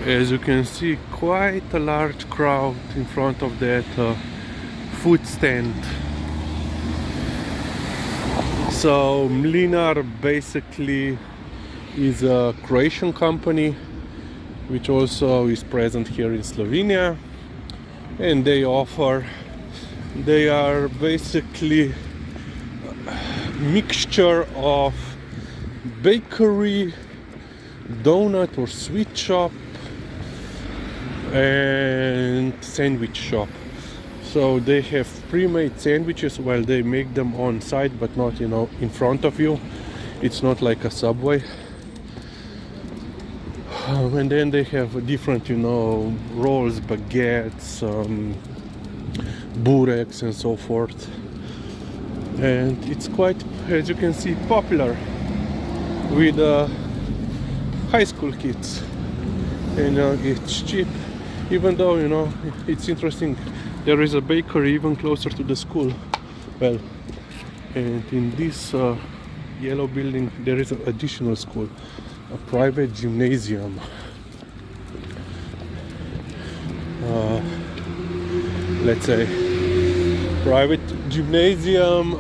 As you can see, quite a large crowd in front of that food stand. So Mlinar basically is a Croatian company which also is present here in Slovenia, and they are basically a mixture of bakery, donut or sweet shop and sandwich shop. So they have pre-made sandwiches while they make them on site, but not, in front of you. It's not like a Subway. And then they have different, rolls, baguettes, bureks and so forth. And it's quite, as you can see, popular with high school kids. And it's cheap, even though, it's interesting. There is a bakery even closer to the school. Well, and in this yellow building there is an additional school, a private gymnasium. Let's say private gymnasium,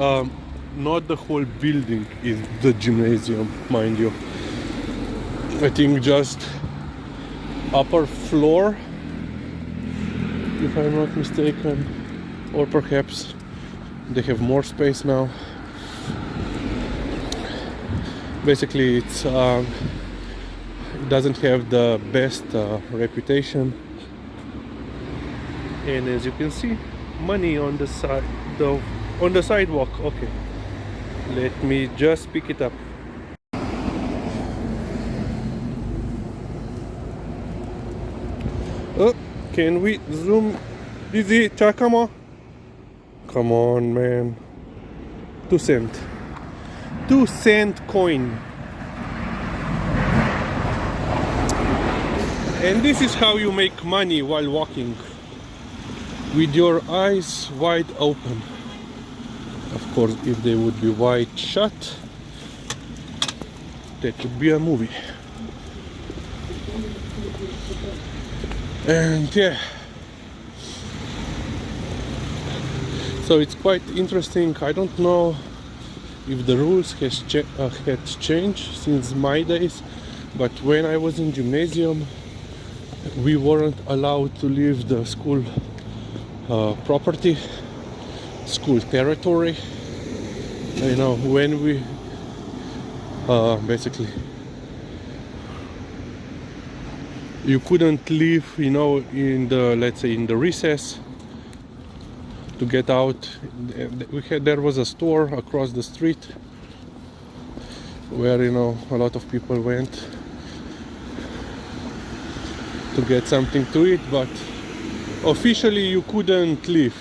not the whole building is the gymnasium, mind you. I think just upper floor, if I'm not mistaken, or perhaps they have more space now. Basically, it doesn't have the best reputation, and as you can see, money on the side, on the sidewalk. Okay, let me just pick it up. Oh, can we zoom? Easy, Chakamo. Come on, man. 2 cent. 2 cent coin. And this is how you make money while walking. With your eyes wide open. Of course, if they would be wide shut, that would be a movie. And yeah, so it's quite interesting. I don't know if the rules had changed since my days, but when I was in gymnasium, we weren't allowed to leave the school property, school territory. When we basically, you couldn't leave, in the, let's say, in the recess to get out. There was a store across the street where, a lot of people went to get something to eat, but officially you couldn't leave.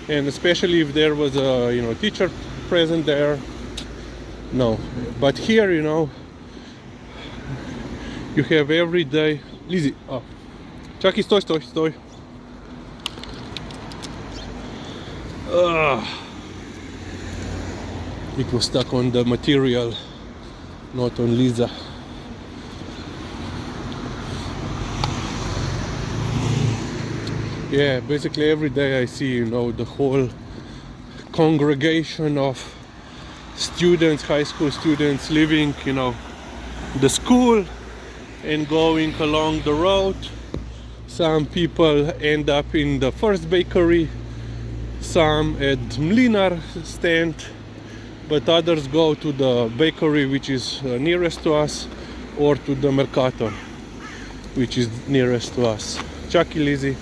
And especially if there was a, teacher present there, no. But here, you have every day. Lizzie, oh. Chucky, stoi. It was stuck on the material, not on Liza. Yeah, basically every day I see, the whole congregation of students, high school students, leaving, the school and going along the road. Some people end up in the first bakery, some at Mlinar stand, but others go to the bakery which is nearest to us, or to the Mercator which is nearest to us. Chucky, Lizzie.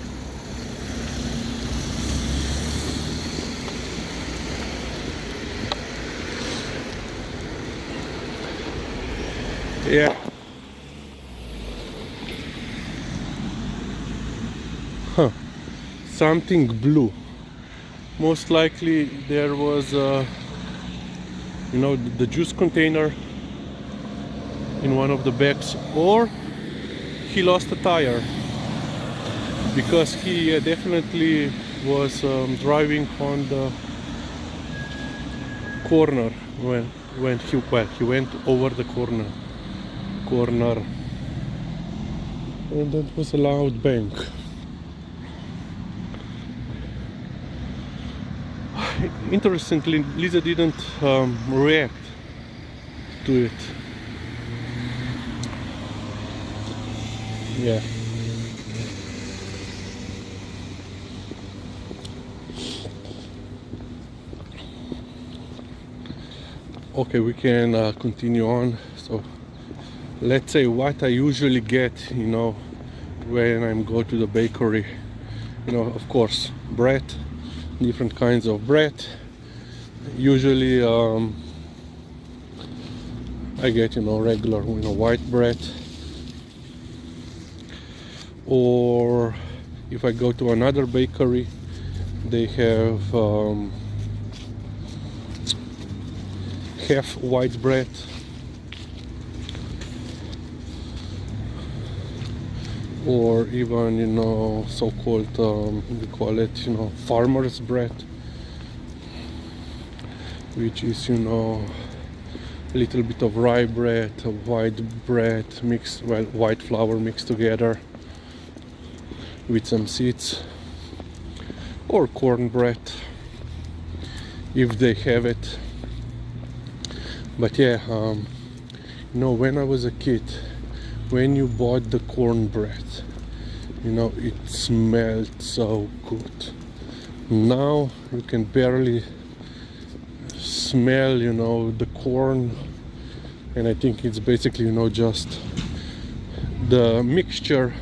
Yeah. Something blue. Most likely there was the juice container in one of the bags, or he lost a tire, because he definitely was driving on the corner when he went over the corner. And that was a loud bang. Interestingly, Lisa didn't react to it. Yeah. Okay, we can continue on. So let's say what I usually get, when I go to the bakery. Of course, bread, different kinds of bread. Usually I get regular white bread, or if I go to another bakery, they have half white bread, or even so-called we call it farmer's bread, which is a little bit of rye bread, white bread mixed, white flour mixed together with some seeds, or cornbread if they have it. But yeah, when I was a kid, when you bought the cornbread, it smelled so good. Now you can barely smell the corn, and I think it's basically just the mixture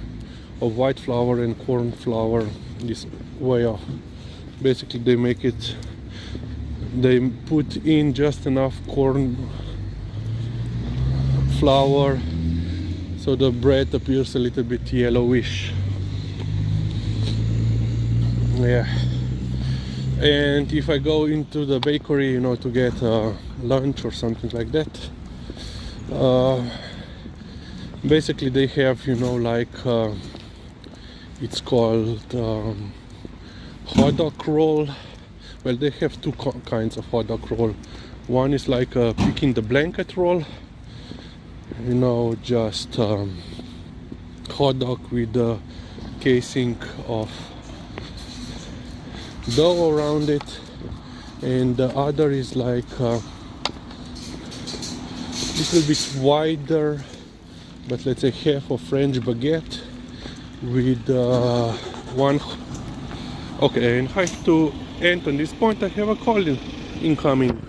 of white flour and corn flour. This way of basically they put in just enough corn flour so the bread appears a little bit yellowish. Yeah. And if I go into the bakery to get lunch or something like that, basically they have it's called hot dog roll. Well, they have two kinds of hot dog roll. One is like a pick in the blanket roll, just hot dog with the casing of dough around it, and the other is like a little bit wider, but let's say half of French baguette with one. Okay, and I have to end on this point. I have a call incoming.